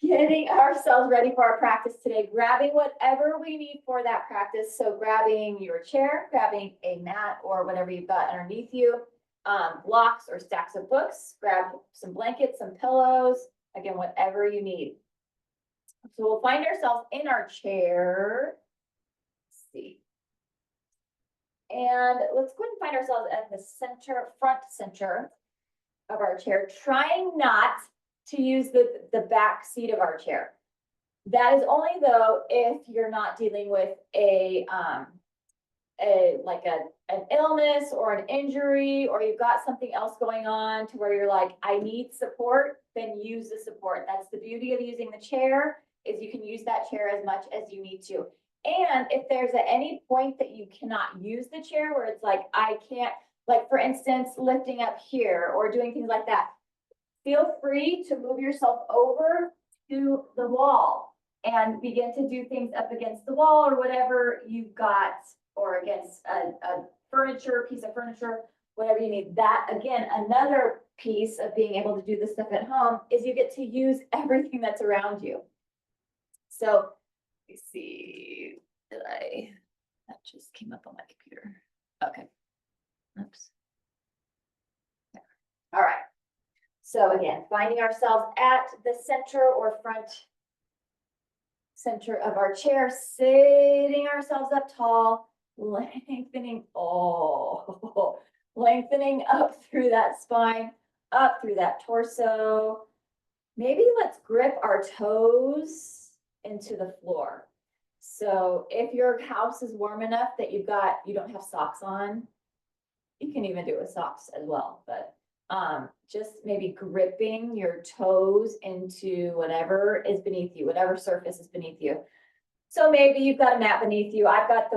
getting ourselves ready for our practice today, grabbing whatever we need for that practice. So grabbing your chair, grabbing a mat or whatever you've got underneath you, blocks or stacks of books, grab some blankets, some pillows, again, whatever you need. So we'll find ourselves in our chair. Let's see. And let's go ahead and find ourselves at the center, front center of our chair, trying not to use the back seat of our chair. That is only though if you're not dealing with an illness or an injury, or you've got something else going on to where you're like, I need support, then use the support. That's the beauty of using the chair, is you can use that chair as much as you need to. And if there's at any point that you cannot use the chair where it's like, I can't, like for instance, lifting up here or doing things like that, feel free to move yourself over to the wall and begin to do things up against the wall or whatever you've got, or against a piece of furniture, whatever you need. That, again, another piece of being able to do this stuff at home is you get to use everything that's around you. So, let's see, that just came up on my computer. Okay, oops. All right. So again, finding ourselves at the center or front center of our chair, sitting ourselves up tall, lengthening, lengthening up through that spine, up through that torso. Maybe let's grip our toes into the floor. So if your house is warm enough that you don't have socks on, you can even do it with socks as well, but just maybe gripping your toes into whatever is beneath you, whatever surface is beneath you. So maybe you've got a mat beneath you. I've got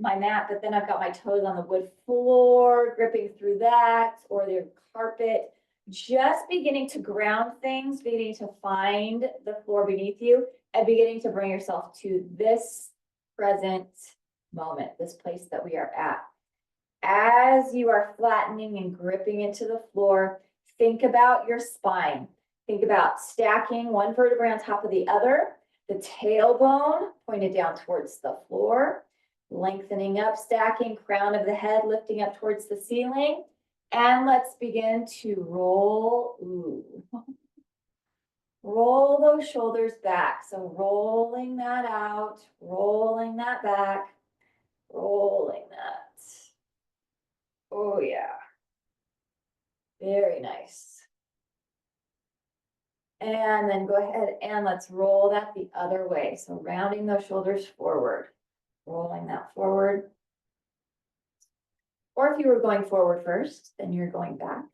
my mat, but then I've got my toes on the wood floor, gripping through that, or the carpet, just beginning to ground things, beginning to find the floor beneath you, and beginning to bring yourself to this present moment, this place that we are at. As you are flattening and gripping into the floor, think about your spine. Think about stacking one vertebrae on top of the other, the tailbone pointed down towards the floor, lengthening up, stacking, crown of the head lifting up towards the ceiling. And let's begin to roll. Roll those shoulders back. So rolling that out, rolling that back, rolling that. Oh yeah. Very nice. And then go ahead and let's roll that the other way. So rounding those shoulders forward, rolling that forward. Or if you were going forward first, then you're going back.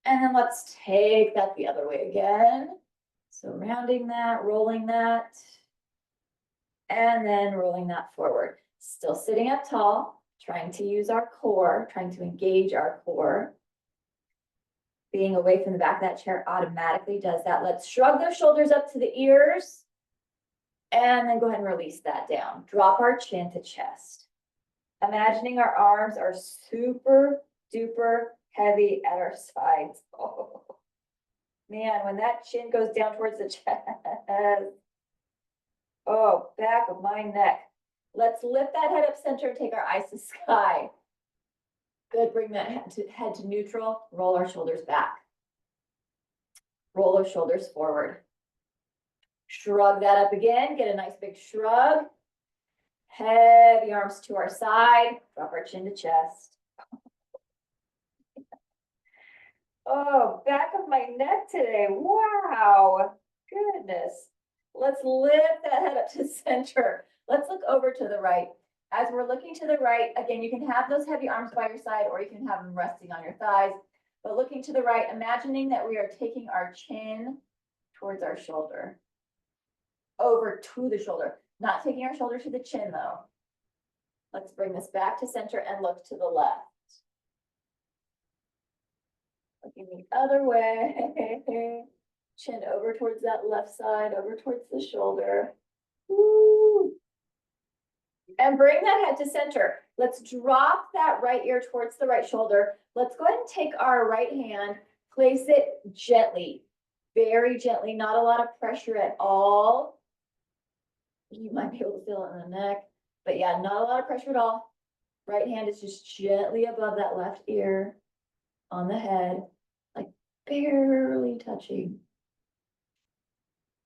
And then let's take that the other way again. So rounding that, rolling that, and then rolling that forward. Still sitting up tall, trying to use our core, trying to engage our core. Being away from the back of that chair automatically does that. Let's shrug those shoulders up to the ears, and then go ahead and release that down. Drop our chin to chest. Imagining our arms are super duper heavy at our sides. Oh, man, when that chin goes down towards the chest. Oh, back of my neck. Let's lift that head up center and take our eyes to sky. Good, bring that head to neutral. Roll our shoulders back. Roll those shoulders forward. Shrug that up again. Get a nice big shrug. Heavy arms to our side. Drop our chin to chest. Oh, back of my neck today. Wow. Goodness. Let's lift that head up to center. Let's look over to the right. As we're looking to the right, again, you can have those heavy arms by your side, or you can have them resting on your thighs. But looking to the right, imagining that we are taking our chin towards our shoulder. Over to the shoulder. Not taking our shoulder to the chin, though. Let's bring this back to center and look to the left. Looking the other way. Chin over towards that left side, over towards the shoulder. Woo. And bring that head to center. Let's drop that right ear towards the right shoulder. Let's go ahead and take our right hand, place it gently very gently, not a lot of pressure at all. You might be able to feel it in the neck, but yeah, not a lot of pressure at all. Right hand is just gently above that left ear on the head, like barely touching.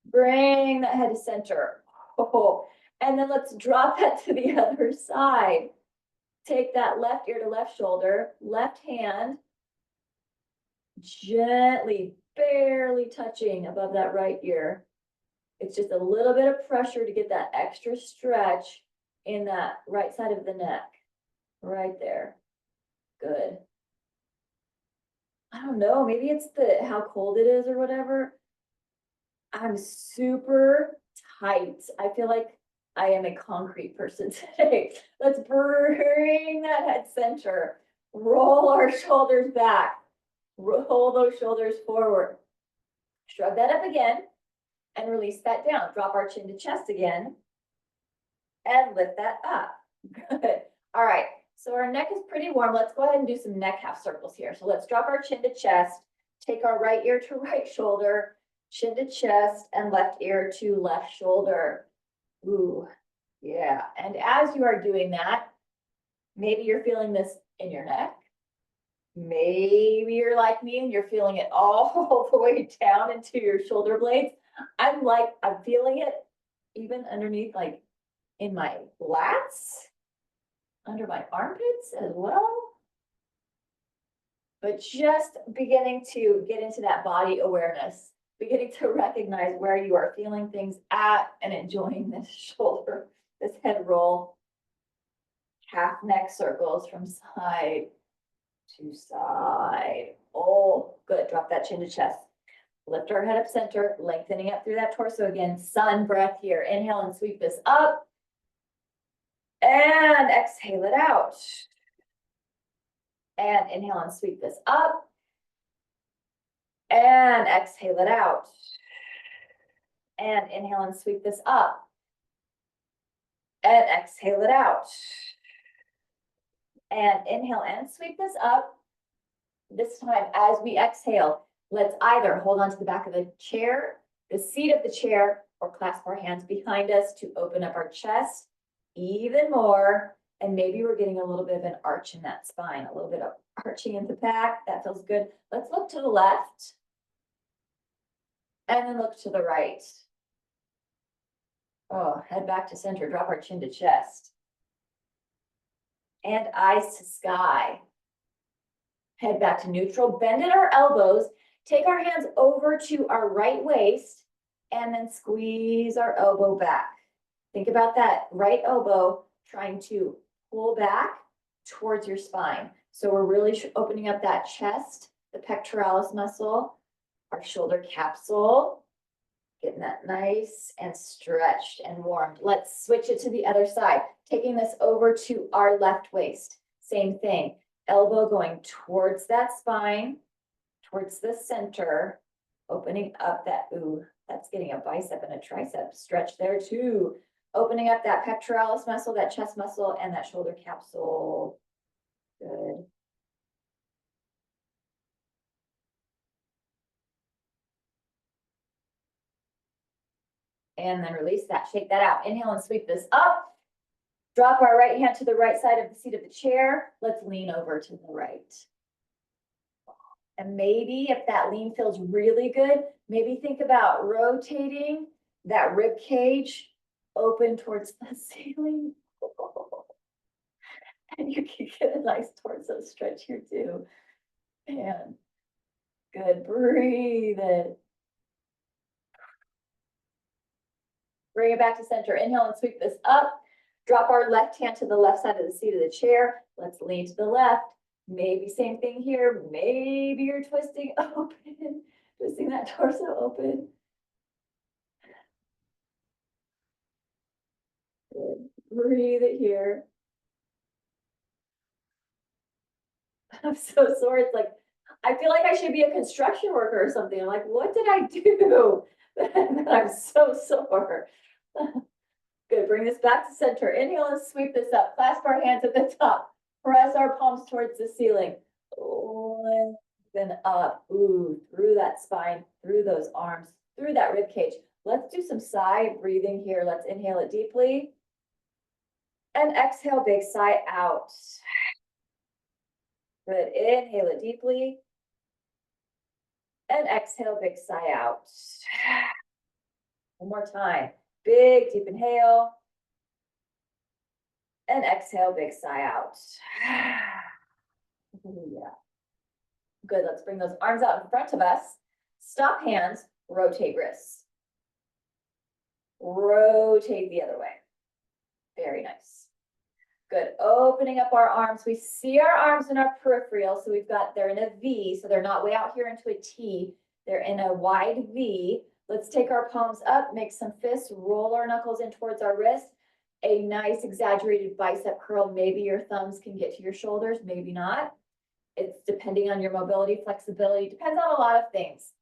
Bring that head to center. Oh, and then let's drop that to the other side. Take that left ear to left shoulder, left hand, gently, barely touching above that right ear. It's just a little bit of pressure to get that extra stretch in that right side of the neck. Right there. Good. I don't know, maybe it's how cold it is or whatever. I'm super tight. I feel like I am a concrete person today. Let's bring that head center. Roll our shoulders back. Roll those shoulders forward. Shrug that up again and release that down. Drop our chin to chest again and lift that up. Good. All right. So our neck is pretty warm. Let's go ahead and do some neck half circles here. So let's drop our chin to chest, take our right ear to right shoulder, chin to chest, and left ear to left shoulder. Ooh, yeah. And as you are doing that, maybe you're feeling this in your neck. Maybe you're like me and you're feeling it all the way down into your shoulder blades. I'm feeling it even underneath, like in my lats, under my armpits as well. But just beginning to get into that body awareness, beginning to recognize where you are feeling things at and enjoying this shoulder, this head roll, half neck circles from side to side. Oh, good. Drop that chin to chest. Lift our head up center, lengthening up through that torso again. Sun breath here. Inhale and sweep this up. And exhale it out. And inhale and sweep this up. And exhale it out. And inhale and sweep this up. And exhale it out. And inhale and sweep this up. This time, as we exhale, let's either hold on to the back of the chair, the seat of the chair, or clasp our hands behind us to open up our chest even more. And maybe we're getting a little bit of an arch in that spine, a little bit of arching in the back. That feels good. Let's look to the left. And then look to the right. Oh, head back to center. Drop our chin to chest. And eyes to sky. Head back to neutral. Bend at our elbows. Take our hands over to our right waist. And then squeeze our elbow back. Think about that right elbow trying to pull back towards your spine. So we're really opening up that chest, the pectoralis muscle, our shoulder capsule, getting that nice and stretched and warmed. Let's switch it to the other side. Taking this over to our left waist. Same thing. Elbow going towards that spine, towards the center, opening up that, ooh, that's getting a bicep and a tricep stretch there too. Opening up that pectoralis muscle, that chest muscle, and that shoulder capsule. Good. And then release that, shake that out. Inhale and sweep this up. Drop our right hand to the right side of the seat of the chair. Let's lean over to the right. And maybe if that lean feels really good, maybe think about rotating that rib cage open towards the ceiling. And you can get a nice torso stretch here too. And good, breathe it. Bring it back to center. Inhale and sweep this up. Drop our left hand to the left side of the seat of the chair. Let's lean to the left. Maybe same thing here. Maybe you're twisting open, twisting that torso open. Good. Breathe it here. I'm so sore. It's like, I feel like I should be a construction worker or something. I'm like, what did I do? I'm so sore. Good, bring this back to center. Inhale and sweep this up. Clasp our hands at the top. Press our palms towards the ceiling. 1, then up, ooh, through that spine, through those arms, through that rib cage. Let's do some side breathing here. Let's inhale it deeply. And exhale, big sigh out. Good, inhale it deeply. And exhale, big sigh out. One more time. Big, deep inhale. And exhale, big sigh out. Yeah. Good, let's bring those arms out in front of us. Stop hands, rotate wrists. Rotate the other way. Very nice. Good, opening up our arms. We see our arms in our peripheral, so they're in a V, so they're not way out here into a T. They're in a wide V. Let's take our palms up, make some fists, roll our knuckles in towards our wrist. A nice exaggerated bicep curl. Maybe your thumbs can get to your shoulders, maybe not. It's depending on your mobility, flexibility, depends on a lot of things.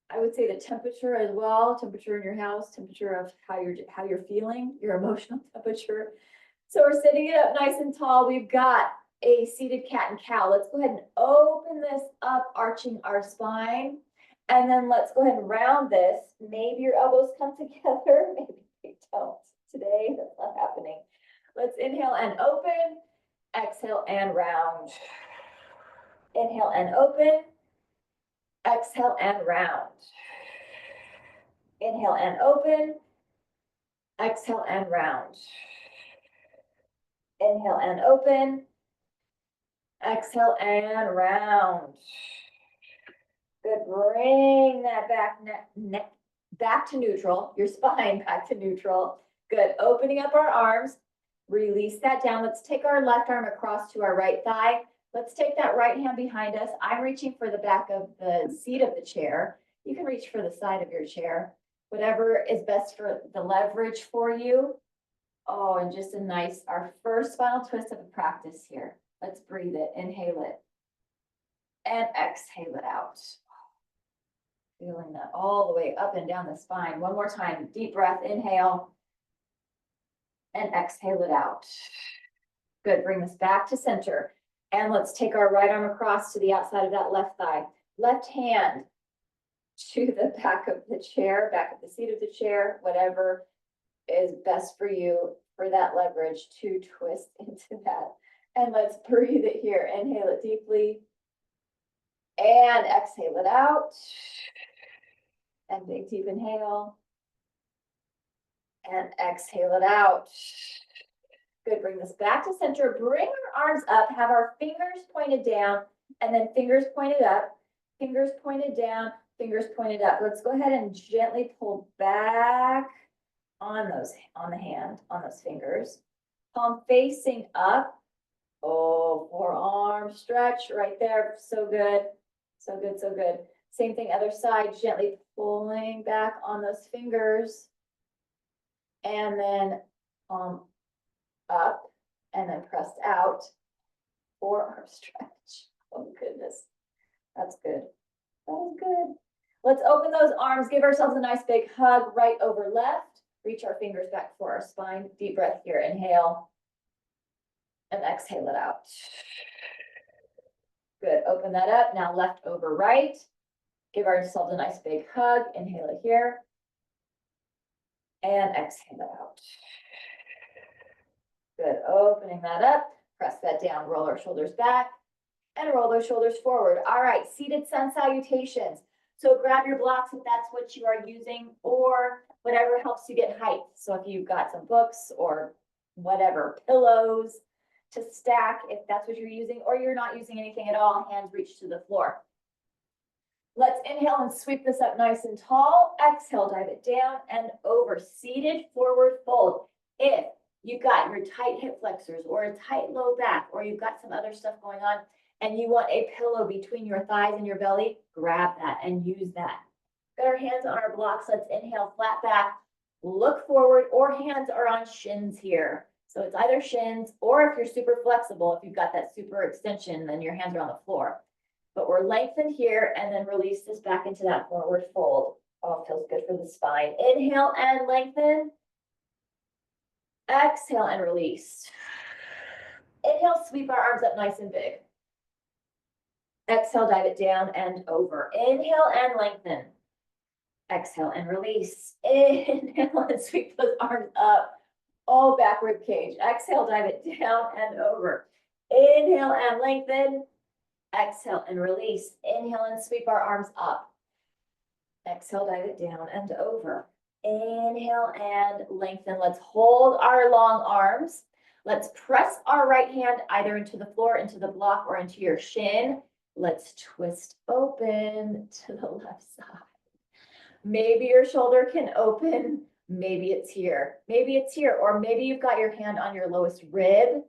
I would say the temperature as well, temperature in your house, temperature of how you're feeling, your emotional temperature. So we're sitting it up nice and tall. We've got a seated cat and cow. Let's go ahead and open this up, arching our spine. And then let's go ahead and round this. Maybe your elbows come together, maybe they don't. Today, that's not happening. Let's inhale and open, exhale and round. Inhale and open, exhale and round. Inhale and open, exhale and round. Inhale and open, exhale and round. Good, bring that back to neutral, your spine back to neutral. Good, opening up our arms, release that down. Let's take our left arm across to our right thigh. Let's take that right hand behind us. I'm reaching for the back of the seat of the chair. You can reach for the side of your chair, whatever is best for the leverage for you. Oh, and just our first final twist of the practice here. Let's breathe it, inhale it, and exhale it out. Feeling that all the way up and down the spine. One more time, deep breath, inhale, and exhale it out. Good, bring this back to center. And let's take our right arm across to the outside of that left thigh. Left hand to the back of the chair, back of the seat of the chair, whatever is best for you for that leverage to twist into that. And let's breathe it here. Inhale it deeply. And exhale it out. And big deep inhale. And exhale it out. Good, bring this back to center. Bring our arms up, have our fingers pointed down, and then fingers pointed up, fingers pointed down, fingers pointed up. Let's go ahead and gently pull back on those fingers. Palm facing up. Oh, forearm stretch right there. So good. So good, so good. Same thing, other side, gently pulling back on those fingers. And then palm up and then pressed out. Forearm stretch. Oh goodness. That's good. That is good. Let's open those arms, give ourselves a nice big hug, right over left. Reach our fingers back for our spine. Deep breath here. Inhale. And exhale it out. Good. Open that up. Now left over right. Give ourselves a nice big hug. Inhale it here. And exhale it out. Good. Opening that up. Press that down. Roll our shoulders back. And roll those shoulders forward. All right. Seated sun salutations. So grab your blocks if that's what you are using, or whatever helps you get height. So if you've got some books or whatever, pillows to stack, if that's what you're using, or you're not using anything at all, hands reach to the floor. Let's inhale and sweep this up nice and tall. Exhale, dive it down and over. Seated forward fold. If you've got your tight hip flexors or a tight low back, or you've got some other stuff going on and you want a pillow between your thighs and your belly, grab that and use that. Got our hands on our blocks. Let's inhale, flat back, look forward, or hands are on shins here. So it's either shins, or if you're super flexible, if you've got that super extension, then your hands are on the floor. But we're lengthened here, and then release this back into that forward fold. Oh, feels good for the spine. Inhale and lengthen. Exhale and release. Inhale, sweep our arms up nice and big. Exhale, dive it down and over. Inhale and lengthen. Exhale and release. Inhale and sweep those arms up. Oh, back rib cage. Exhale, dive it down and over. Inhale and lengthen. Exhale and release. Inhale and sweep our arms up. Exhale, dive it down and over. Inhale and lengthen. Let's hold our long arms. Let's press our right hand either into the floor, into the block, or into your shin. Let's twist open to the left side. Maybe your shoulder can open. Maybe it's here. Maybe it's here. Or maybe you've got your hand on your lowest rib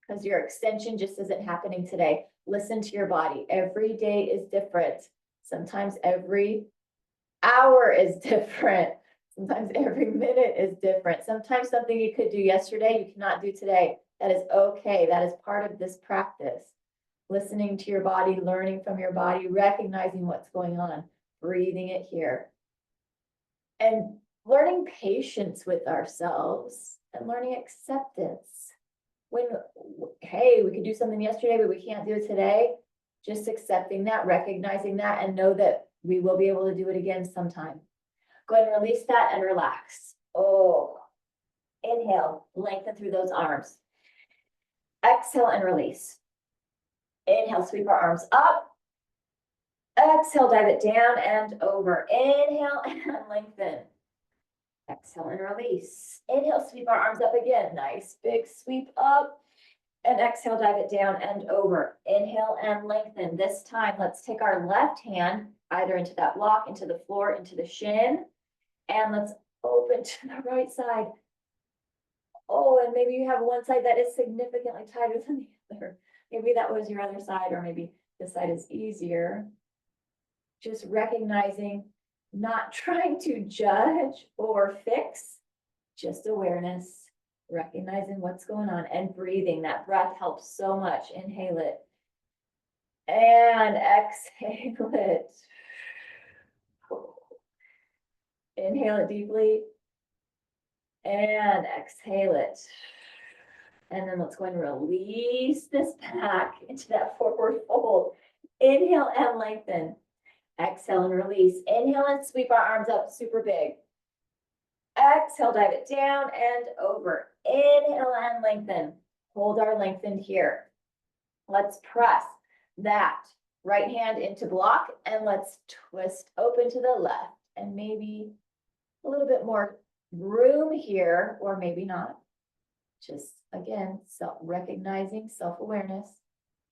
because your extension just isn't happening today. Listen to your body. Every day is different. Sometimes every hour is different. Sometimes every minute is different. Sometimes something you could do yesterday, you cannot do today. That is okay. That is part of this practice. Listening to your body, learning from your body, recognizing what's going on, breathing it here. And learning patience with ourselves and learning acceptance. When, hey, we could do something yesterday, but we can't do it today. Just accepting that, recognizing that, and know that we will be able to do it again sometime. Go ahead and release that and relax. Oh, inhale, lengthen through those arms. Exhale and release. Inhale, sweep our arms up. Exhale, dive it down and over. Inhale and lengthen. Exhale and release. Inhale, sweep our arms up again. Nice big sweep up. And exhale, dive it down and over. Inhale and lengthen. This time, let's take our left hand either into that block, into the floor, into the shin. And let's open to the right side. Oh, and maybe you have one side that is significantly tighter than the other. Maybe that was your other side, or maybe this side is easier. Just recognizing, not trying to judge or fix, just awareness, recognizing what's going on and breathing. That breath helps so much. Inhale it and exhale it. Inhale it deeply and exhale it. And then let's go and release this back into that forward fold. Inhale and lengthen. Exhale and release. Inhale and sweep our arms up super big. Exhale, dive it down and over. Inhale and lengthen. Hold our lengthened here. Let's press that right hand into block and let's twist open to the left. And maybe a little bit more room here, or maybe not. Just again, recognizing self-awareness.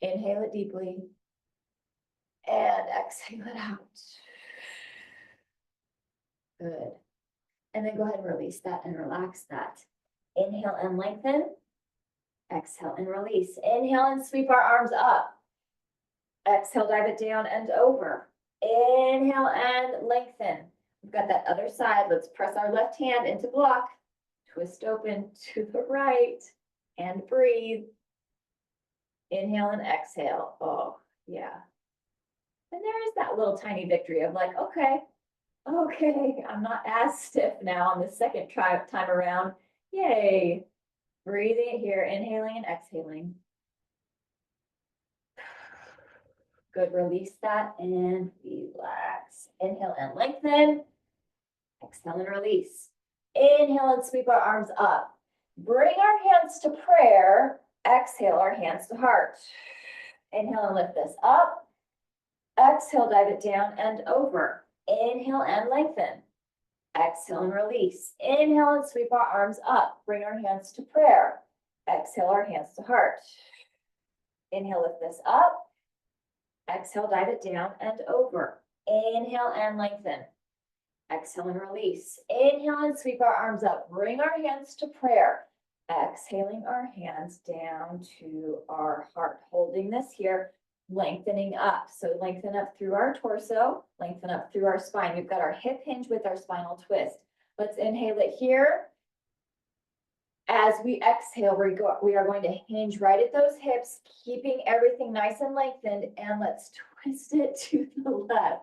Inhale it deeply and exhale it out. Good. And then go ahead and release that and relax that. Inhale and lengthen. Exhale and release. Inhale and sweep our arms up. Exhale, dive it down and over. Inhale and lengthen. We've got that other side. Let's press our left hand into block. Twist open to the right and breathe. Inhale and exhale. Oh, yeah. And there is that little tiny victory of like, okay, I'm not as stiff now on the second time around. Yay. Breathing it here, inhaling and exhaling. Good, release that and relax. Inhale and lengthen. Exhale and release. Inhale and sweep our arms up. Bring our hands to prayer. Exhale our hands to heart. Inhale and lift this up. Exhale, dive it down and over. Inhale and lengthen. Exhale and release. Inhale and sweep our arms up. Bring our hands to prayer. Exhale our hands to heart. Inhale, lift this up. Exhale, dive it down and over. Inhale and lengthen. Exhale and release. Inhale and sweep our arms up. Bring our hands to prayer. Exhaling our hands down to our heart. Holding this here, lengthening up. So lengthen up through our torso, lengthen up through our spine. We've got our hip hinge with our spinal twist. Let's inhale it here. As we exhale, we are going to hinge right at those hips, keeping everything nice and lengthened, and let's twist it to the left.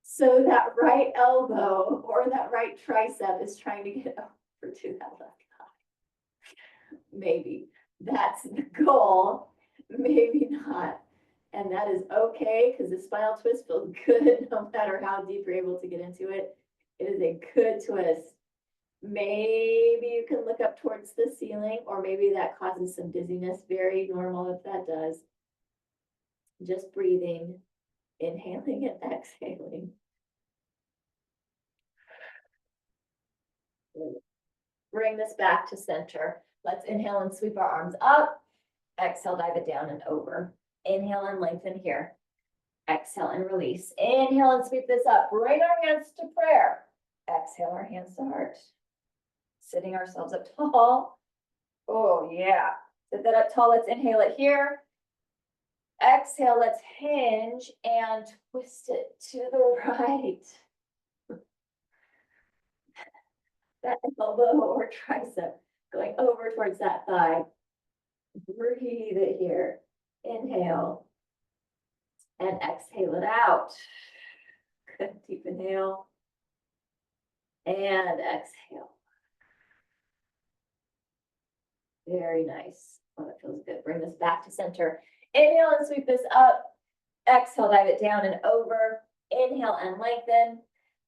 So that right elbow or that right tricep is trying to get over to that left thigh. Maybe that's the goal, maybe not. And that is okay, because the spinal twist feels good no matter how deep you're able to get into it. It is a good twist. Maybe you can look up towards the ceiling, or maybe that causes some dizziness. Very normal if that does. Just breathing, inhaling and exhaling. Bring this back to center. Let's inhale and sweep our arms up. Exhale, dive it down and over. Inhale and lengthen here. Exhale and release. Inhale and sweep this up. Bring our hands to prayer. Exhale our hands to heart. Sitting ourselves up tall. Oh yeah. Sit that up tall. Let's inhale it here. Exhale, let's hinge and twist it to the right. That elbow or tricep going over towards that thigh. Breathe it here. Inhale. And exhale it out. Good, deep inhale. And exhale. Very nice. Oh, that feels good. Bring this back to center. Inhale and sweep this up. Exhale, dive it down and over. Inhale and lengthen.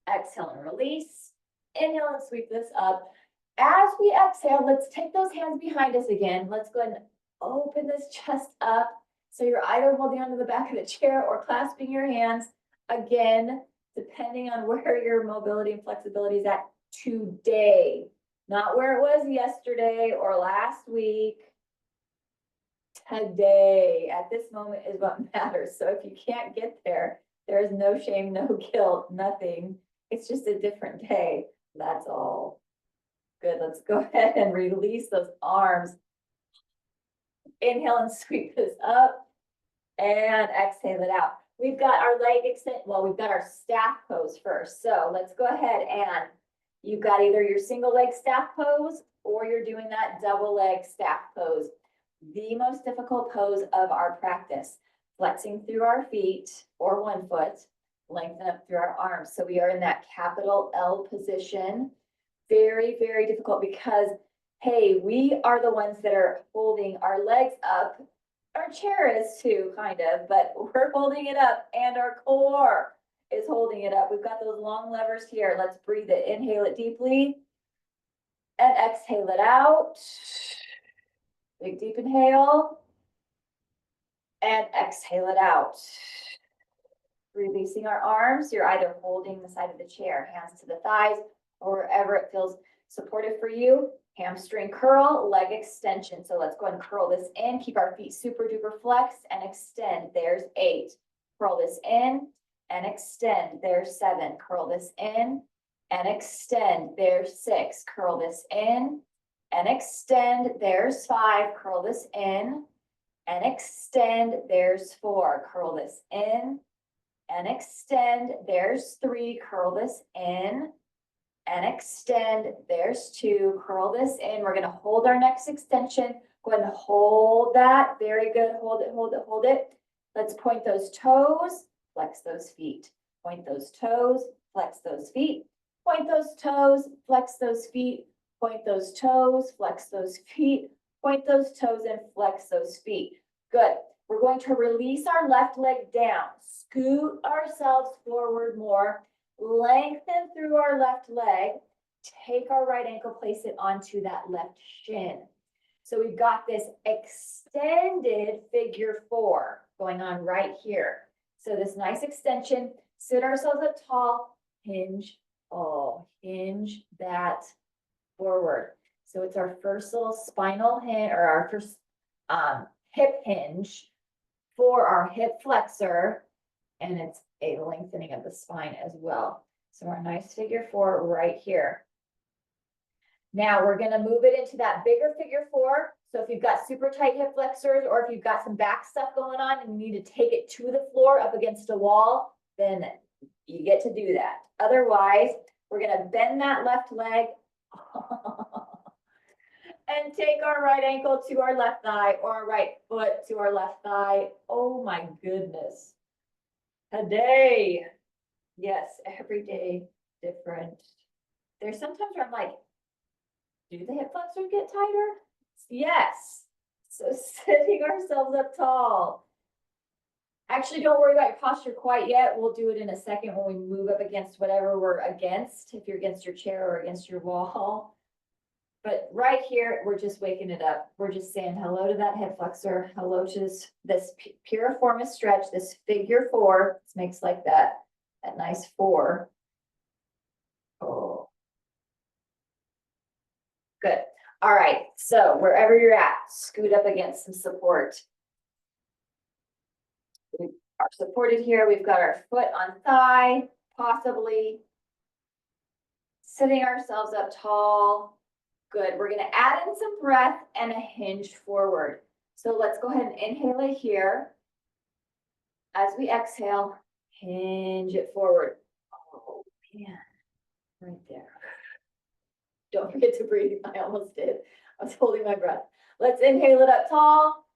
Exhale and release. Inhale and sweep this up. As we exhale, let's take those hands behind us again. Let's go ahead and open this chest up. So you're either holding onto the back of the chair or clasping your hands. Again, depending on where your mobility and flexibility is at today. Not where it was yesterday or last week. Today, at this moment, is what matters. So if you can't get there, there is no shame, no guilt, nothing. It's just a different day. That's all. Good. Let's go ahead and release those arms. Inhale and sweep this up and exhale it out. We've got our leg extend. Well, we've got our staff pose first. So let's go ahead and you've got either your single leg staff pose or you're doing that double leg staff pose. The most difficult pose of our practice, flexing through our feet or one foot, lengthen up through our arms. So we are in that capital L position. Very, very difficult because, hey, we are the ones that are holding our legs up. Our chair is too, kind of, but we're holding it up and our core is holding it up. We've got those long levers here. Let's breathe it. Inhale it deeply and exhale it out. Big deep inhale and exhale it out. Releasing our arms. You're either holding the side of the chair, hands to the thighs, or wherever it feels supportive for you. Hamstring curl, leg extension. So let's go ahead and curl this in. Keep our feet super duper flexed and extend. There's 8. Curl this in and extend. There's 7. Curl this in and extend. There's 6. Curl this in and extend. There's 5. Curl this in and extend. There's 4. Curl this in and extend. There's 3. Curl this in and extend. There's 2. Curl this in. We're going to hold our next extension. Go ahead and hold that. Very good. Hold it, hold it, hold it. Let's point those toes, flex those feet. Point those toes, flex those feet. Point those toes, flex those feet. Point those toes, flex those feet. Point those toes and flex those feet. Good. We're going to release our left leg down. Scoot ourselves forward more. Lengthen through our left leg. Take our right ankle, place it onto that left shin. So we've got this extended figure 4 going on right here. So this nice extension, sit ourselves up tall, hinge, hinge that forward. So it's our first little spinal hinge, or our first hip hinge for our hip flexor, and it's a lengthening of the spine as well. So our nice figure 4 right here. Now we're going to move it into that bigger figure 4. So if you've got super tight hip flexors, or if you've got some back stuff going on and you need to take it to the floor up against a wall, then you get to do that. Otherwise, we're going to bend that left leg and take our right ankle to our left thigh, or our right foot to our left thigh. Oh my goodness. Today, yes, every day different. There's sometimes where I'm like, do the hip flexors get tighter? Yes. So sitting ourselves up tall. Actually, don't worry about your posture quite yet. We'll do it in a second when we move up against whatever we're against, if you're against your chair or against your wall. But right here, we're just waking it up. We're just saying hello to that hip flexor, hello to this piriformis stretch, this figure four. This makes like that nice four. Oh. Good. All right. So wherever you're at, scoot up against some support. We are supported here. We've got our foot on thigh, possibly sitting ourselves up tall. Good. We're going to add in some breath and a hinge forward. So let's go ahead and inhale it here. As we exhale, hinge it forward. Oh, man. Right there. Don't forget to breathe. I almost did. I was holding my breath. Let's inhale it up tall.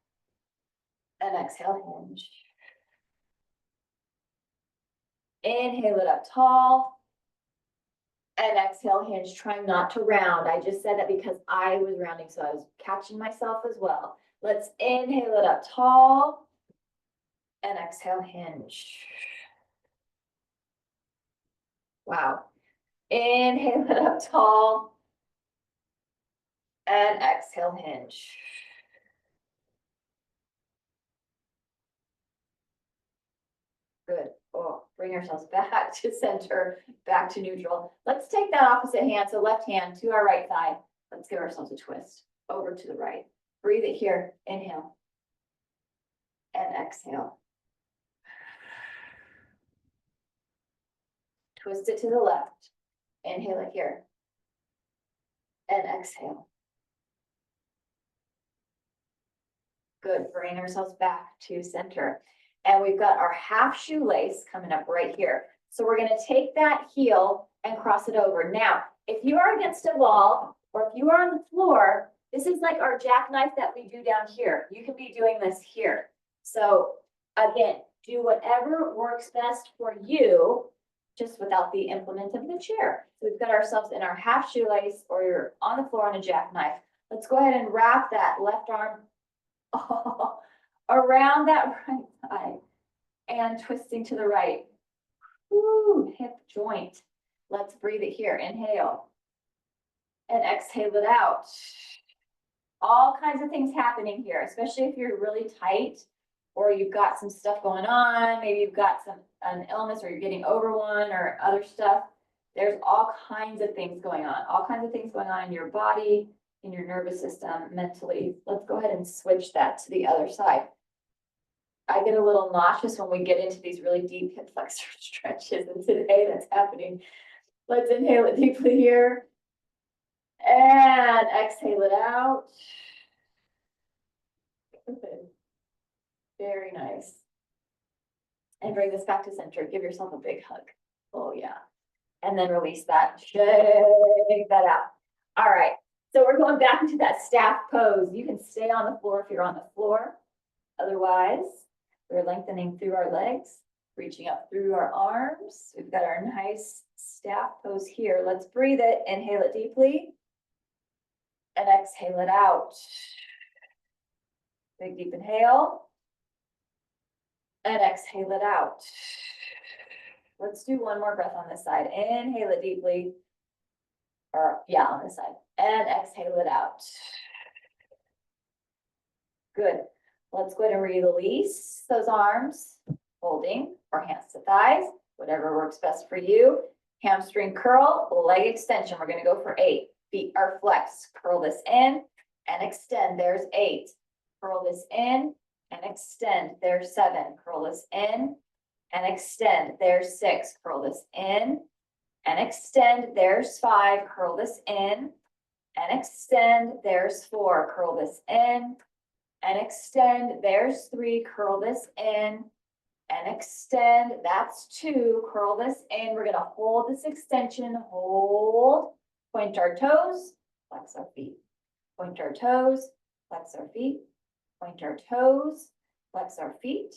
And exhale, hinge. Inhale it up tall. And exhale, hinge, trying not to round. I just said that because I was rounding, so I was catching myself as well. Let's inhale it up tall. And exhale, hinge. Wow. Inhale it up tall. And exhale, hinge. Good. Oh, bring ourselves back to center, back to neutral. Let's take that opposite hand, so left hand to our right thigh. Let's give ourselves a twist over to the right. Breathe it here. Inhale. And exhale. Twist it to the left. Inhale it here. And exhale. Good. Bring ourselves back to center. And we've got our half shoelace coming up right here. So we're going to take that heel and cross it over. Now, if you are against a wall or if you are on the floor, this is like our jackknife that we do down here. You can be doing this here. So again, do whatever works best for you, just without the implement of the chair. So we've got ourselves in our half shoelace, or you're on the floor on a jackknife. Let's go ahead and wrap that left arm around that right thigh and twisting to the right. Ooh, hip joint. Let's breathe it here. Inhale and exhale it out. All kinds of things happening here, especially if you're really tight or you've got some stuff going on. Maybe you've got an illness or you're getting over one or other stuff. There's all kinds of things going on, all kinds of things going on in your body, in your nervous system, mentally. Let's go ahead and switch that to the other side. I get a little nauseous when we get into these really deep hip flexor stretches, and today that's happening. Let's inhale it deeply here. And exhale it out. Good. Very nice. And bring this back to center. Give yourself a big hug. Oh, yeah. And then release that. Shake that out. All right. So we're going back into that staff pose. You can stay on the floor if you're on the floor. Otherwise, we're lengthening through our legs, reaching up through our arms. We've got our nice staff pose here. Let's breathe it. Inhale it deeply. And exhale it out. Big deep inhale. And exhale it out. Let's do one more breath on this side. Inhale it deeply. Or yeah, on this side. And exhale it out. Good. Let's go ahead and release those arms, holding, or hands to thighs, whatever works best for you. Hamstring curl, leg extension. We're going to go for 8. Feet are flexed. Curl this in and extend. There's 8. Curl this in and extend. There's 7. Curl this in and extend. There's 6. Curl this in and extend. There's 5. Curl this in and extend. There's 4. Curl this in and extend. There's 3. Curl this in and extend. That's 2. Curl this in. We're going to hold this extension. Hold. Point our toes. Flex our feet. Point our toes. Flex our feet. Point our toes. Flex our feet.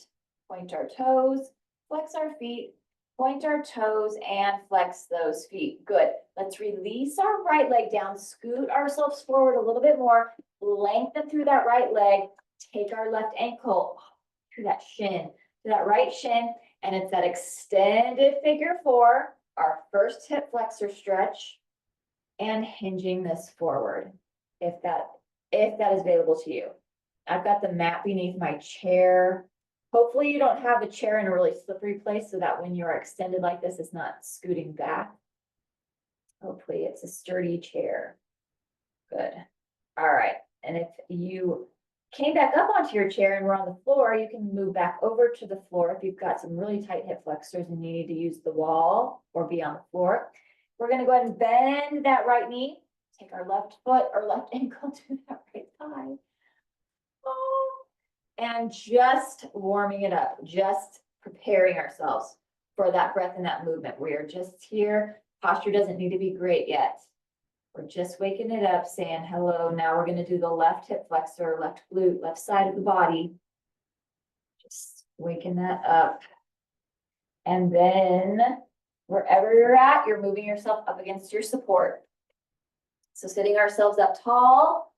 Point our toes. Flex our feet. Point our toes and flex those feet. Good. Let's release our right leg down. Scoot ourselves forward a little bit more. Lengthen through that right leg. Take our left ankle to that shin. to that right shin, and it's that extended figure 4, our first hip flexor stretch, and hinging this forward, if that is available to you. I've got the mat beneath my chair. Hopefully you don't have the chair in a really slippery place so that when you're extended like this, it's not scooting back. Hopefully it's a sturdy chair. Good. All right. And if you came back up onto your chair and were on the floor, you can move back over to the floor if you've got some really tight hip flexors and you need to use the wall or be on the floor. We're going to go ahead and bend that right knee, take our left foot or left ankle to that right thigh. Oh, and just warming it up, just preparing ourselves for that breath and that movement. We are just here. Posture doesn't need to be great yet. We're just waking it up, saying hello. Now we're going to do the left hip flexor, left glute, left side of the body. Just waking that up. And then wherever you're at, you're moving yourself up against your support. So sitting ourselves up tall,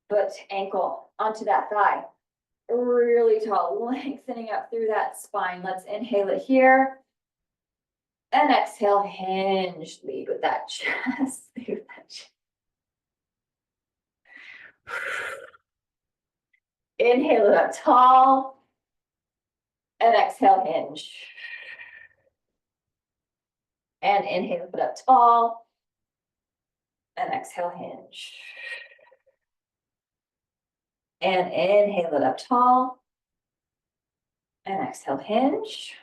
foot, ankle onto that thigh. Really tall, lengthening up through that spine. Let's inhale it here. And exhale, hinge, lead with that chest. Lead with that chest. Inhale it up tall. And exhale, hinge. And inhale it up tall. And exhale, hinge. And inhale it up tall. And exhale, hinge.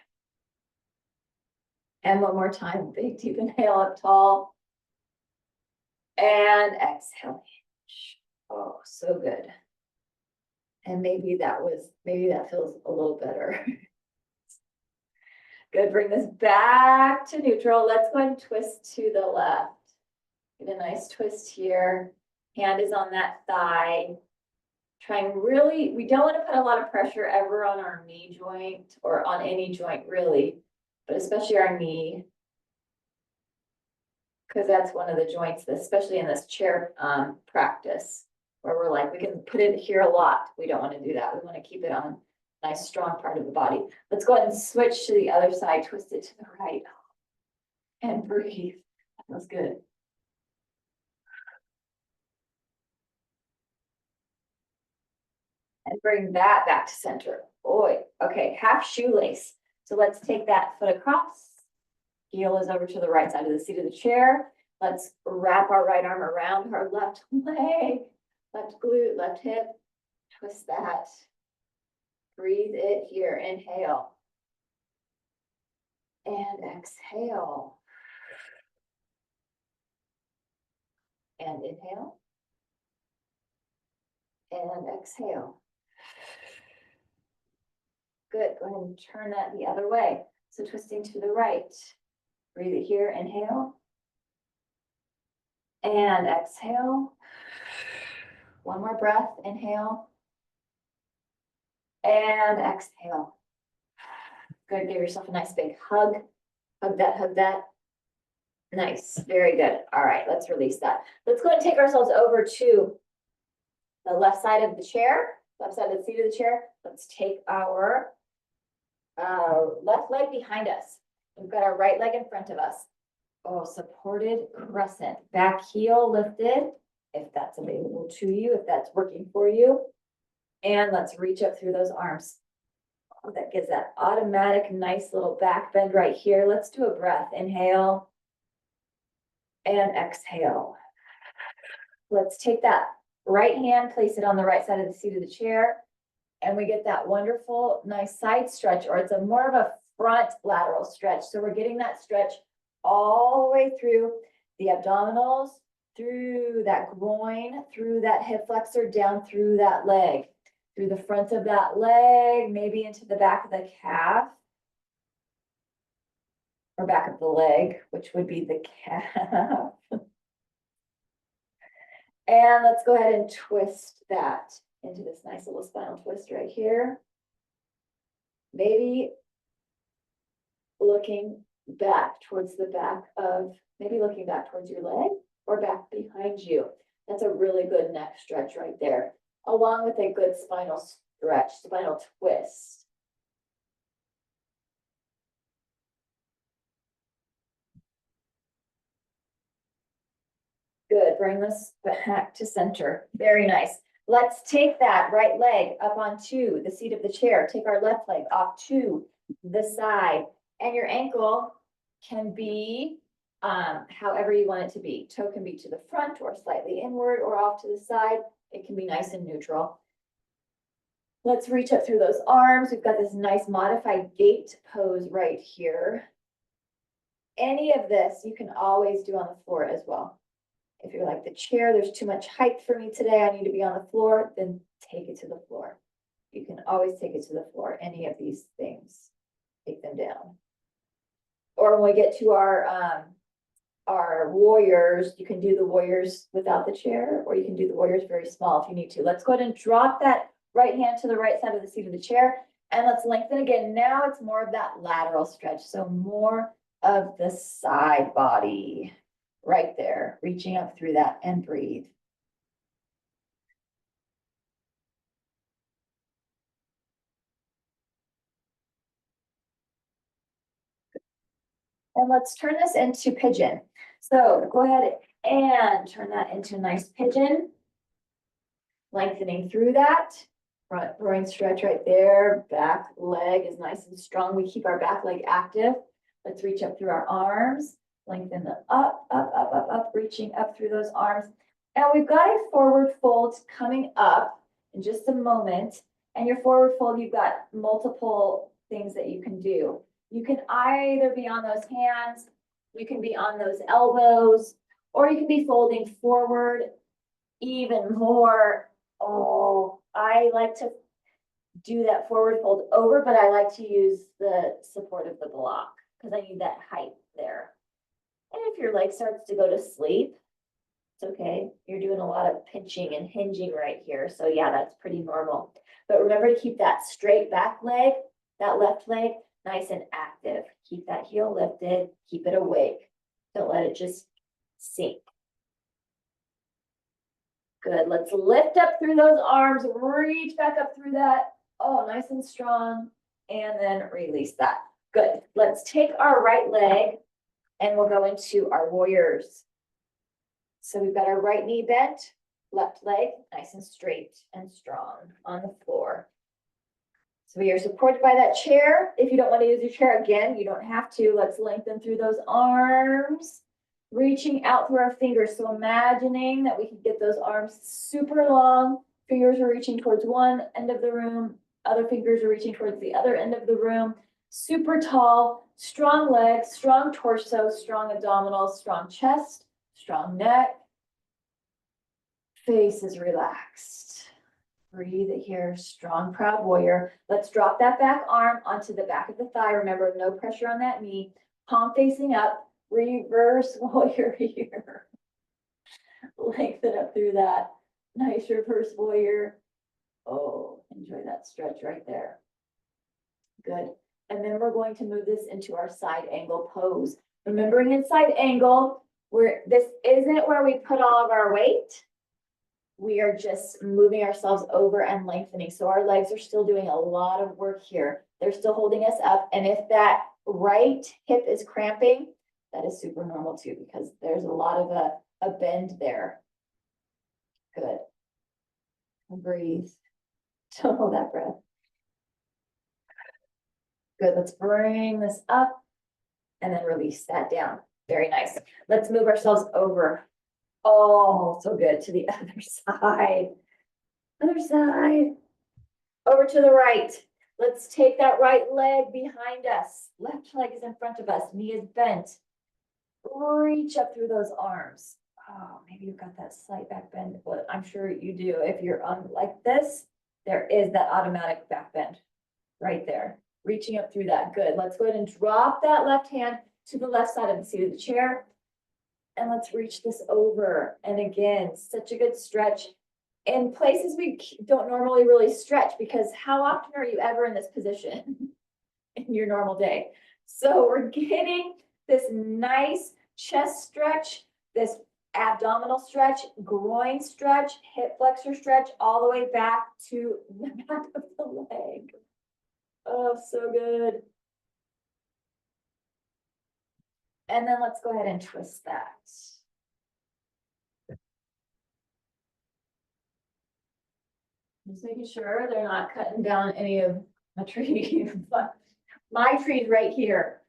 And one more time, big deep inhale up tall. And exhale, hinge. Oh, so good. And maybe that feels a little better. Good, bring this back to neutral. Let's go ahead and twist to the left. Get a nice twist here. Hand is on that thigh. Trying really, we don't want to put a lot of pressure ever on our knee joint or on any joint really, but especially our knee. Because that's one of the joints, especially in this chair practice, where we're like, we can put it here a lot. We don't want to do that. We want to keep it on a nice strong part of the body. Let's go ahead and switch to the other side, twist it to the right. And breathe. That feels good. And bring that back to center. Boy, okay, half shoelace. So let's take that foot across. Heel is over to the right side of the seat of the chair. Let's wrap our right arm around our left leg, left glute, left hip. Twist that. Breathe it here. Inhale. And exhale. And inhale. And exhale. Good. Go ahead and turn that the other way. So twisting to the right. Breathe it here. Inhale. And exhale. One more breath. Inhale. And exhale. Good. Give yourself a nice big hug. Hug that, hug that. Nice. Very good. All right. Let's release that. Let's go ahead and take ourselves over to the left side of the chair, left side of the seat of the chair. Let's take our left leg behind us. We've got our right leg in front of us. Oh, supported crescent. Back heel lifted, if that's available to you, if that's working for you. And let's reach up through those arms. Oh, that gives that automatic nice little back bend right here. Let's do a breath. Inhale. And exhale. Let's take that right hand, place it on the right side of the seat of the chair. And we get that wonderful, nice side stretch, or it's a more of a front lateral stretch. So we're getting that stretch all the way through the abdominals, through that groin, through that hip flexor, down through that leg, through the front of that leg, maybe into the back of the calf, or back of the leg, which would be the calf. And let's go ahead and twist that into this nice little spinal twist right here. Maybe looking back towards the back of, maybe looking back towards your leg or back behind you. That's a really good neck stretch right there, along with a good spinal stretch, spinal twist. Good, bring this back to center. Very nice. Let's take that right leg up onto the seat of the chair. Take our left leg off to the side. And your ankle can be however you want it to be. Toe can be to the front or slightly inward or off to the side. It can be nice and neutral. Let's reach up through those arms. We've got this nice modified gate pose right here. Any of this you can always do on the floor as well. If you're like the chair, there's too much height for me today, I need to be on the floor, then take it to the floor. You can always take it to the floor, any of these things, take them down. Or when we get to our warriors, you can do the warriors without the chair, or you can do the warriors very small if you need to. Let's go ahead and drop that right hand to the right side of the seat of the chair, and let's lengthen again. Now it's more of that lateral stretch, so more of the side body right there, reaching up through that, and breathe. And let's turn this into pigeon. So go ahead and turn that into a nice pigeon. Lengthening through that. Front groin stretch right there. Back leg is nice and strong. We keep our back leg active. Let's reach up through our arms. Lengthen them up, up, up, up, up, reaching up through those arms. And we've got a forward fold coming up in just a moment. And your forward fold, you've got multiple things that you can do. You can either be on those hands, you can be on those elbows, or you can be folding forward even more. Oh, I like to do that forward fold over, but I like to use the support of the block because I need that height there. And if your leg starts to go to sleep, it's okay. You're doing a lot of pinching and hinging right here. So yeah, that's pretty normal. But remember to keep that straight back leg, that left leg, nice and active. Keep that heel lifted, keep it awake. Don't let it just sink. Good, let's lift up through those arms, reach back up through that. Oh, nice and strong. And then release that. Good, let's take our right leg and we'll go into our warriors. So we've got our right knee bent, left leg nice and straight and strong on the floor. So we are supported by that chair. If you don't want to use your chair again, you don't have to. Let's lengthen through those arms, reaching out through our fingers. So imagining that we can get those arms super long. Fingers are reaching towards one end of the room. Other fingers are reaching towards the other end of the room. Super tall, strong legs, strong torso, strong abdominals, strong chest, strong neck. Face is relaxed. Breathe here, strong, proud warrior. Let's drop that back arm onto the back of the thigh. Remember, no pressure on that knee. Palm facing up, reverse warrior here. Lengthen up through that. Nice reverse warrior. Oh, enjoy that stretch right there. Good. And then we're going to move this into our side angle pose. Remembering in side angle, this isn't where we put all of our weight. We are just moving ourselves over and lengthening. So our legs are still doing a lot of work here. They're still holding us up. And if that right hip is cramping, that is super normal too, because there's a lot of a bend there. Good. Breathe. Don't hold that breath. Good. Let's bring this up and then release that down. Very nice. Let's move ourselves over. Oh, so good. To the other side. Other side. Over to the right. Let's take that right leg behind us. Left leg is in front of us. Knee is bent. Reach up through those arms. Oh, maybe you've got that slight back bend. Well, I'm sure you do. If you're on like this, there is that automatic back bend right there. Reaching up through that. Good. Let's go ahead and drop that left hand to the left side of the seat of the chair. And let's reach this over. And again, such a good stretch. In places we don't normally really stretch, because how often are you ever in this position in your normal day? So we're getting this nice chest stretch, this abdominal stretch, groin stretch, hip flexor stretch, all the way back to the back of the leg. Oh, so good. And then let's go ahead and twist that. Just making sure they're not cutting down any of my tree, but my tree's right here.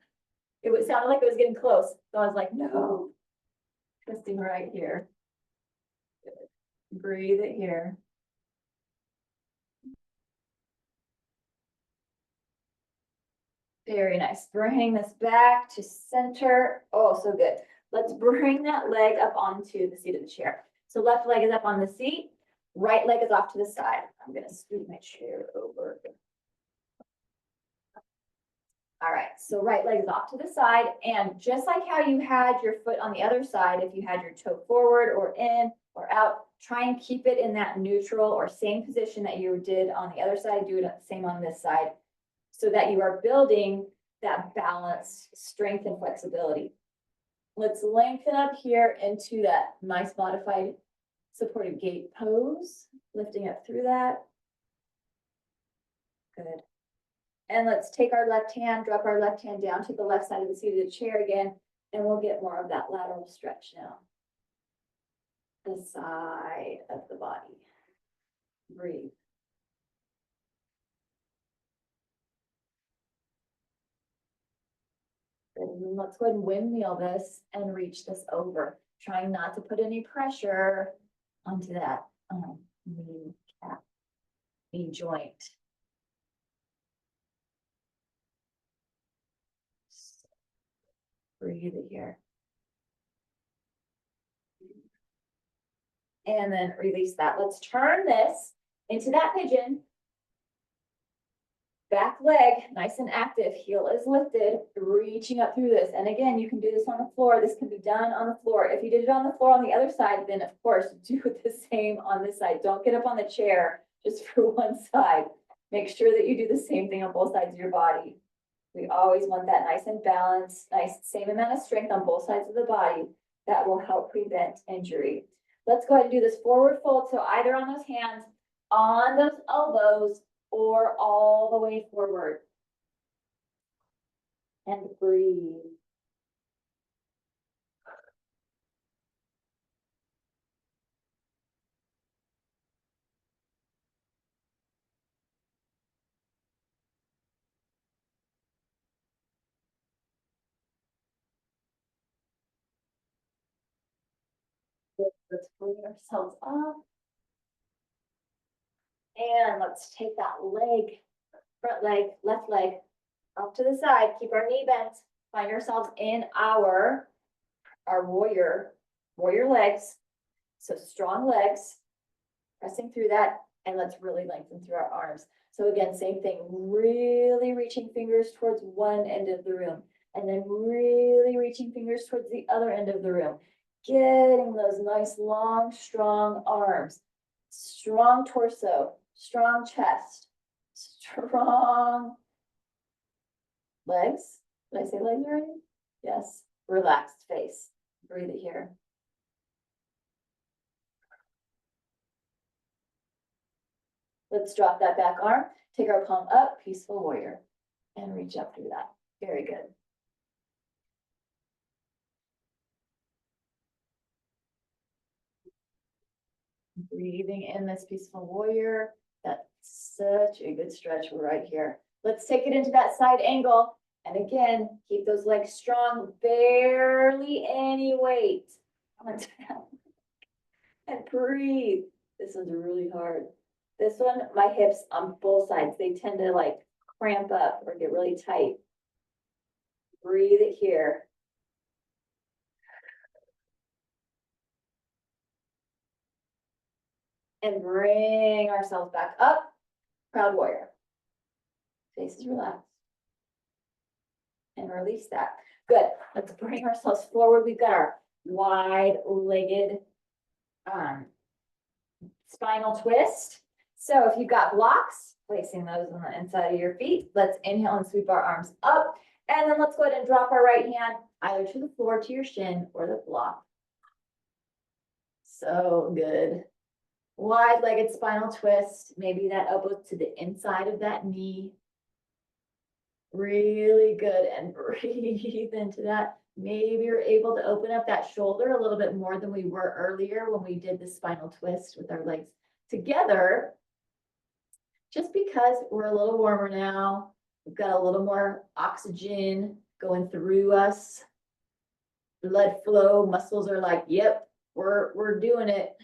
It was sounded like it was getting close, so I was like, no. Twisting right here. Good. Breathe it here. Very nice. Bring this back to center. Oh, so good. Let's bring that leg up onto the seat of the chair. So left leg is up on the seat, right leg is off to the side. I'm gonna scoot my chair over. All right, so right leg is off to the side, and just like how you had your foot on the other side, if you had your toe forward or in or out, try and keep it in that neutral or same position that you did on the other side, do it the same on this side, so that you are building that balance, strength, and flexibility. Let's lengthen up here into that nice modified supported gait pose, lifting up through that. Good. And let's take our left hand, drop our left hand down to the left side of the seat of the chair again, and we'll get more of that lateral stretch now. The side of the body. Breathe. And let's go ahead and windmill this and reach this over, trying not to put any pressure onto that knee joint. Breathe it here. And then release that. Let's turn this into that pigeon. Back leg, nice and active, heel is lifted, reaching up through this. And again, you can do this on the floor. This can be done on the floor. If you did it on the floor on the other side, then of course, do the same on this side. Don't get up on the chair just for one side. Make sure that you do the same thing on both sides of your body. We always want that nice and balanced, nice, same amount of strength on both sides of the body. That will help prevent injury. Let's go ahead and do this forward fold. So either on those hands, on those elbows, or all the way forward. And breathe. Let's bring ourselves up. And let's take that leg, front leg, left leg, up to the side. Keep our knee bent. Find ourselves in our warrior legs. So strong legs, pressing through that, and let's really lengthen through our arms. So again, same thing, really reaching fingers towards one end of the room, and then really reaching fingers towards the other end of the room. Getting those nice, long, strong arms, strong torso, strong chest, strong legs. Did I say legs already? Yes. Relaxed face. Breathe it here. Let's drop that back arm, take our palm up, peaceful warrior, and reach up through that. Very good. Breathing in this peaceful warrior. That's such a good stretch right here. Let's take it into that side angle. And again, keep those legs strong, barely any weight. And breathe. This one's really hard. This one, my hips on both sides, they tend to like cramp up or get really tight. Breathe it here. And bring ourselves back up. Proud warrior. Face is relaxed. And release that. Good. Let's bring ourselves forward. We've got our wide-legged spinal twist. So if you've got blocks, placing those on the inside of your feet, let's inhale and sweep our arms up. And then let's go ahead and drop our right hand either to the floor, to your shin, or the block. So good. Wide-legged spinal twist. Maybe that elbow to the inside of that knee. Really good. And breathe into that. Maybe you're able to open up that shoulder a little bit more than we were earlier when we did the spinal twist with our legs together. just because we're a little warmer now, we've got a little more oxygen going through us. Blood flow, muscles are like, yep, we're doing it.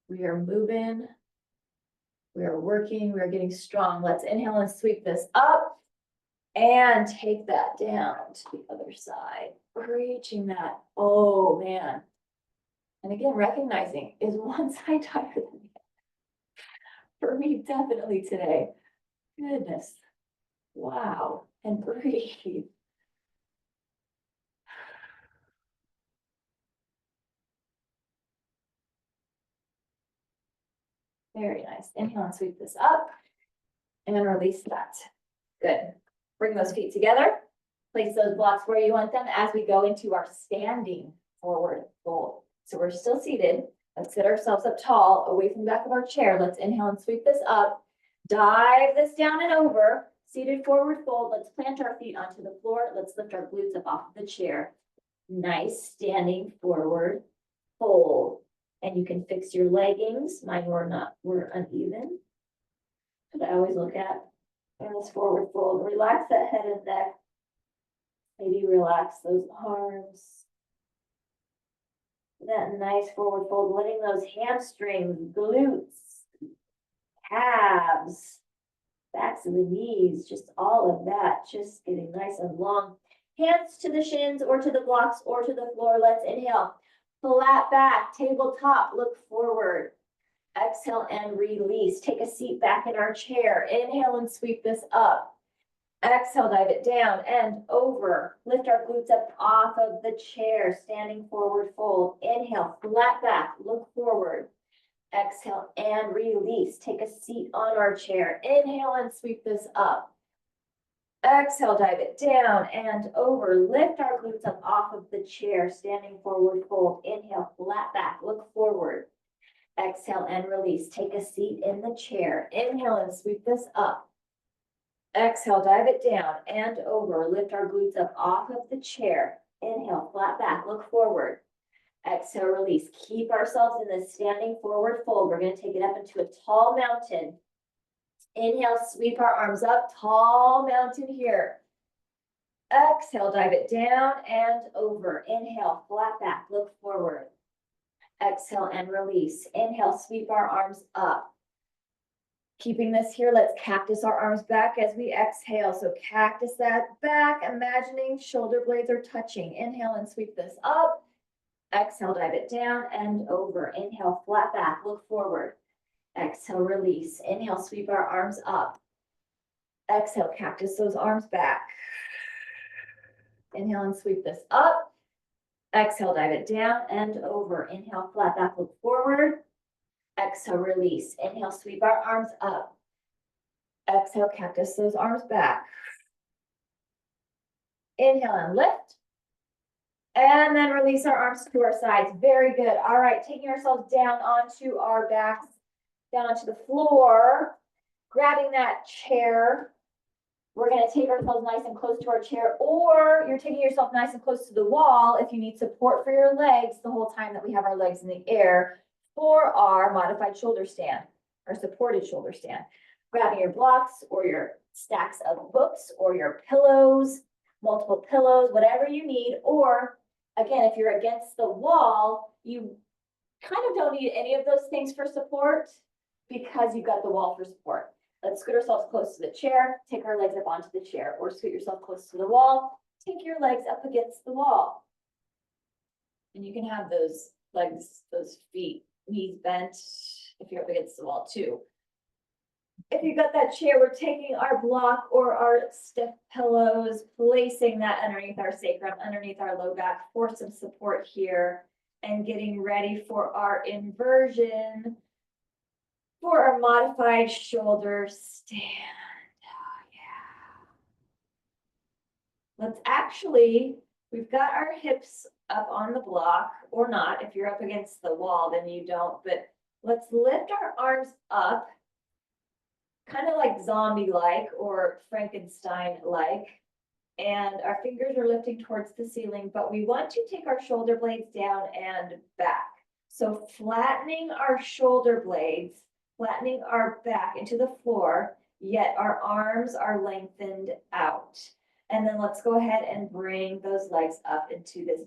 We are moving. We are working, we are getting strong. Let's inhale and sweep this up and take that down to the other side, reaching that. Oh man. And again, recognizing, is one side tighter than the other? For me, definitely today. Goodness. Wow. And breathe. Very nice. Inhale and sweep this up and release that. Good. Bring those feet together. Place those blocks where you want them as we go into our standing forward fold. So we're still seated. Let's sit ourselves up tall, away from the back of our chair. Let's inhale and sweep this up. Dive this down and over. Seated forward fold. Let's plant our feet onto the floor. Let's lift our glutes up off of the chair. Nice standing forward fold. And you can fix your leggings. Mine were uneven. But I always look at in this forward fold. Relax that head and neck. Maybe relax those arms. That nice forward fold, letting those hamstrings, glutes, calves, backs of the knees, just all of that, just getting nice and long. Hands to the shins or to the blocks or to the floor. Let's inhale. Flat back, tabletop, look forward. Exhale and release. Take a seat back in our chair. Inhale and sweep this up. Exhale, dive it down and over. Lift our glutes up off of the chair, standing forward fold. Inhale, flat back, look forward. Exhale and release. Take a seat on our chair. Inhale and sweep this up. Exhale, dive it down and over. Lift our glutes up off of the chair, standing forward fold. Inhale, flat back, look forward. Exhale and release. Take a seat in the chair. Inhale and sweep this up. Exhale, dive it down and over. Lift our glutes up off of the chair. Inhale, flat back, look forward. Exhale, release. Keep ourselves in this standing forward fold. We're going to take it up into a tall mountain. Inhale, sweep our arms up, tall mountain here. Exhale, dive it down and over. Inhale, flat back, look forward. Exhale and release. Inhale, sweep our arms up. Keeping this here, let's cactus our arms back as we exhale. So cactus that back, imagining shoulder blades are touching. Inhale and sweep this up. Exhale, dive it down and over. Inhale, flat back, look forward. Exhale, release. Inhale, sweep our arms up. Exhale, cactus those arms back. Inhale and sweep this up. Exhale, dive it down and over. Inhale, flat back, look forward. Exhale, release. Inhale, sweep our arms up. Exhale, cactus those arms back. Inhale and lift. And then release our arms to our sides. Very good. All right, taking ourselves down onto our backs, down onto the floor, grabbing that chair. We're going to take ourselves nice and close to our chair, or you're taking yourself nice and close to the wall if you need support for your legs the whole time that we have our legs in the air for our modified shoulder stand, or supported shoulder stand. Grabbing your blocks or your stacks of books or your pillows, multiple pillows, whatever you need. Or again, if you're against the wall, you kind of don't need any of those things for support because you've got the wall for support. Let's scoot ourselves close to the chair, take our legs up onto the chair, or scoot yourself close to the wall, take your legs up against the wall. And you can have those legs, those feet, knees bent if you're up against the wall too. If you've got that chair, we're taking our block or our stiff pillows, placing that underneath our sacrum, underneath our low back for some support here, and getting ready for our inversion. For our modified shoulder stand. Oh, yeah. Let's actually, we've got our hips up on the block, or not. If you're up against the wall, then you don't. But let's lift our arms up, kind of like zombie-like or Frankenstein-like. And our fingers are lifting towards the ceiling, but we want to take our shoulder blades down and back. So flattening our shoulder blades flattening our back into the floor, yet our arms are lengthened out. And then let's go ahead and bring those legs up into this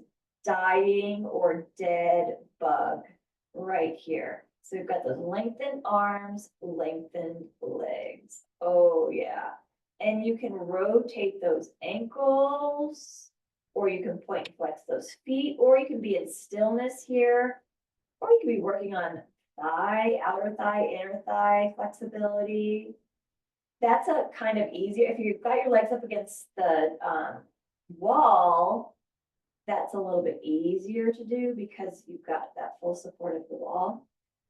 dying or dead bug right here. So we've got those lengthened arms, lengthened legs. Oh yeah. And you can rotate those ankles, or you can point and flex those feet, or you can be in stillness here, or you can be working on thigh, outer thigh, inner thigh flexibility. That's a kind of easier, if you've got your legs up against the wall, that's a little bit easier to do because you've got that full support of the wall.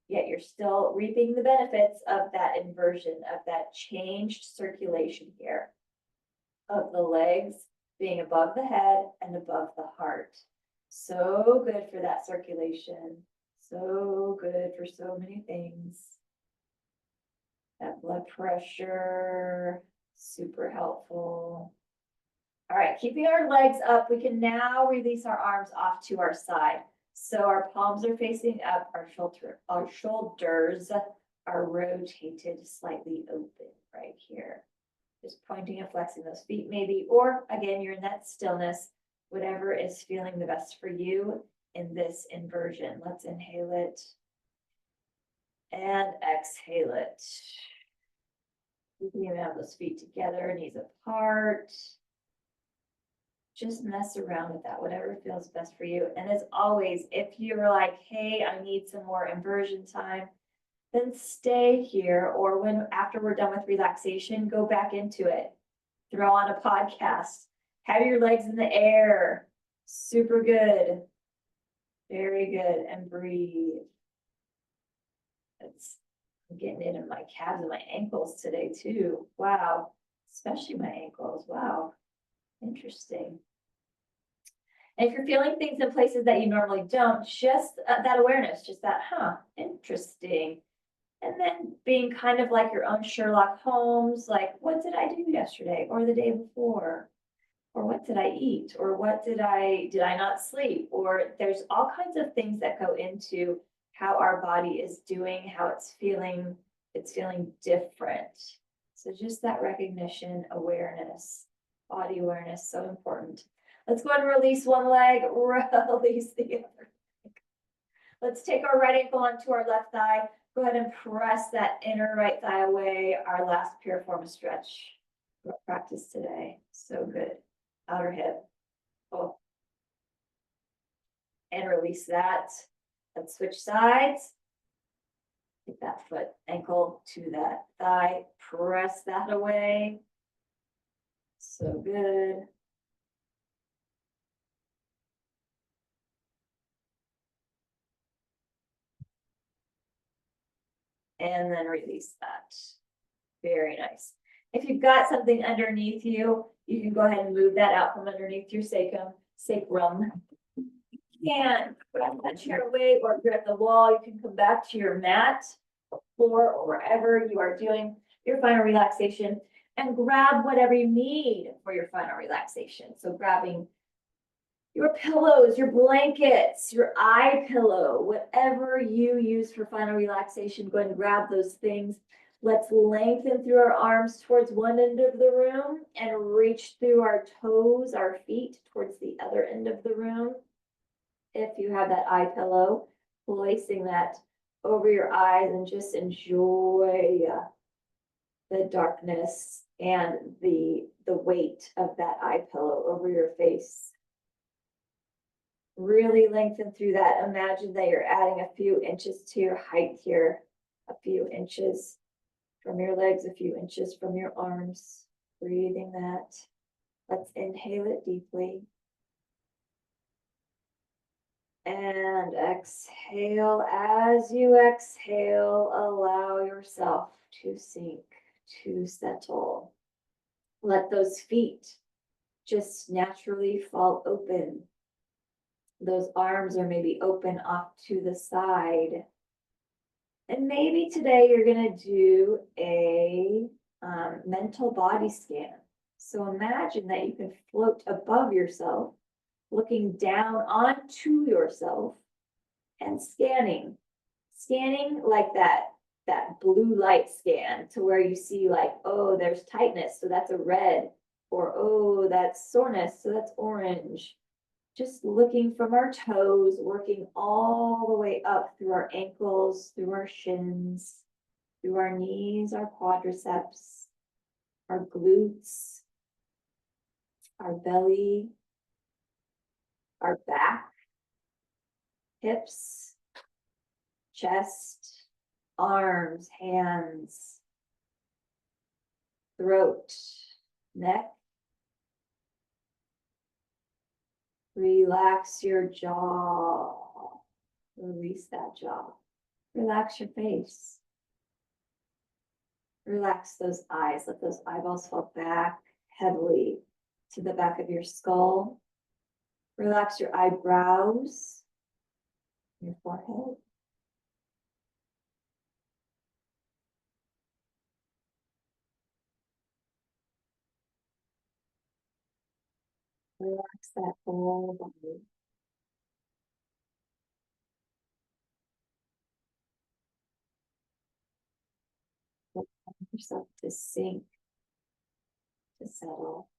Yet you're still reaping the benefits of that inversion, of that changed circulation here, of the legs being above the head and above the heart. So good for that circulation. So good for so many things. That blood pressure, super helpful. All right, keeping our legs up, we can now release our arms off to our side. So our palms are facing up, our shoulders are rotated slightly open right here. Just pointing and flexing those feet maybe, or again, you're in that stillness, whatever is feeling the best for you in this inversion. Let's inhale it and exhale it. You can even have those feet together, knees apart. Just mess around with that, whatever feels best for you. And as always, if you're like, hey, I need some more inversion time, then stay here, or when after we're done with relaxation, go back into it. Throw on a podcast, have your legs in the air. Super good. Very good. And breathe. I'm getting it in my calves and my ankles today too. Wow. Especially my ankles. Wow. Interesting. And if you're feeling things in places that you normally don't, just that awareness, just that, interesting. And then being kind of like your own Sherlock Holmes, like, what did I do yesterday or the day before? Or what did I eat? Or what did I not sleep? Or there's all kinds of things that go into how our body is doing, how it's feeling different. So just that recognition, awareness, body awareness, so important. Let's go ahead and release one leg, release the other. Let's take our right ankle onto our left thigh. Go ahead and press that inner right thigh away. Our last piriformis stretch practice today. So good. Outer hip. Oh. And release that. Let's switch sides. Take that foot, ankle to that thigh. Press that away. So good. And then release that. Very nice. If you've got something underneath you, you can go ahead and move that out from underneath your sacrum. And grab that chair away, or if you're at the wall, you can come back to your mat, floor, or wherever you are doing your final relaxation, and grab whatever you need for your final relaxation. So grabbing your pillows, your blankets, your eye pillow, whatever you use for final relaxation, go ahead and grab those things. Let's lengthen through our arms towards one end of the room and reach through our toes, our feet towards the other end of the room. If you have that eye pillow, placing that over your eyes and just enjoy the darkness and the weight of that eye pillow over your face. Really lengthen through that. Imagine that you're adding a few inches to your height here, a few inches from your legs, a few inches from your arms. Breathing that. Let's inhale it deeply. And exhale. As you exhale, allow yourself to sink, to settle. Let those feet just naturally fall open. Those arms are maybe open off to the side. And maybe today you're going to do a mental body scan. So imagine that you can float above yourself, looking down onto yourself and scanning like that that blue light scan to where you see like, oh, there's tightness, so that's a red, or oh, that's soreness, so that's orange. Just looking from our toes, working all the way up through our ankles, through our shins, through our knees, our quadriceps, our glutes, our belly, our back, hips, chest, arms, hands, throat, neck. Relax your jaw. Release that jaw. Relax your face. Relax those eyes. Let those eyeballs fall back heavily to the back of your skull. Relax your eyebrows, your forehead. Relax that whole body. Allow yourself to sink, to settle.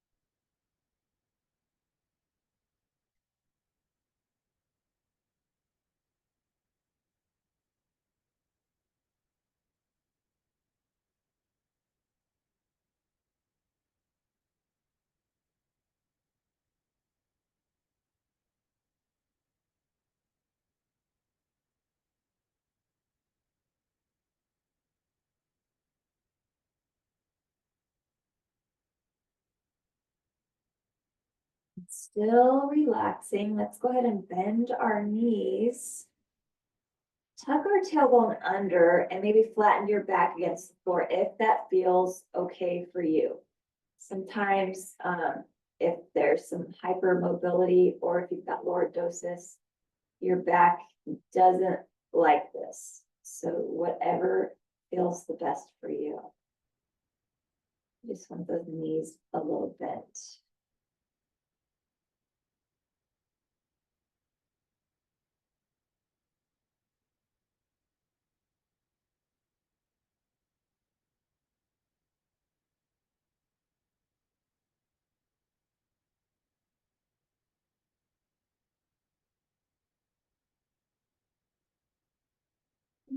Still relaxing. Let's go ahead and bend our knees. Tuck our tailbone under and maybe flatten your back against the floor if that feels okay for you. Sometimes if there's some hypermobility or if you've got lordosis, your back doesn't like this. So whatever feels the best for you. Just want those knees a little bent.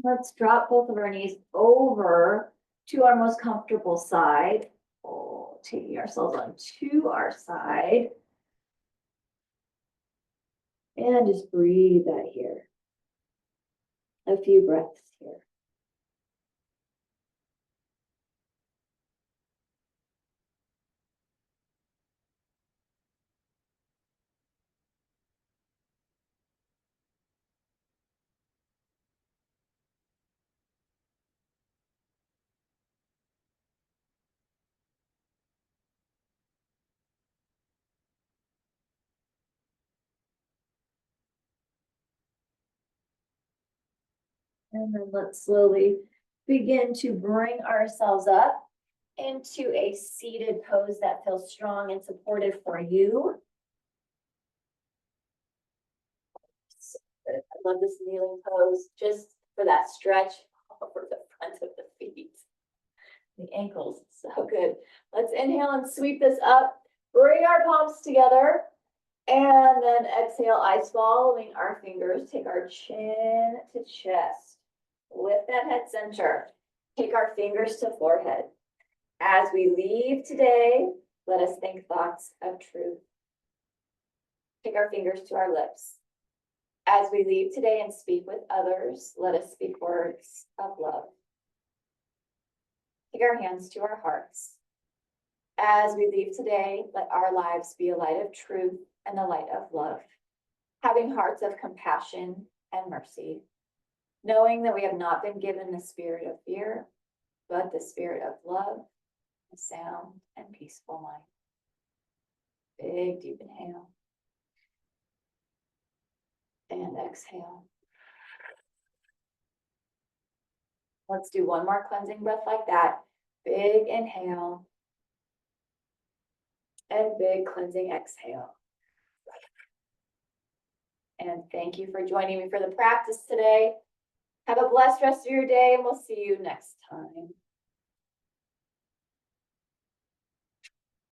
Let's drop both of our knees over to our most comfortable side. Oh, taking ourselves onto our side. And just breathe that here. A few breaths here. And then let's slowly begin to bring ourselves up into a seated pose that feels strong and supportive for you. I love this kneeling pose just for that stretch over the front of the feet. The ankles, so good. Let's inhale and sweep this up. Bring our palms together. And then exhale, eyes following our fingers. Take our chin to chest. Lift that head center. Take our fingers to forehead. As we leave today, let us think thoughts of truth. Take our fingers to our lips. As we leave today and speak with others, let us speak words of love. Take our hands to our hearts. As we leave today, let our lives be a light of truth and a light of love, having hearts of compassion and mercy, knowing that we have not been given the spirit of fear, but the spirit of love, a sound and peaceful mind. Big, deep inhale. And exhale. Let's do one more cleansing breath like that. Big inhale. And big cleansing exhale. And thank you for joining me for the practice today. Have a blessed rest of your day and we'll see you next time.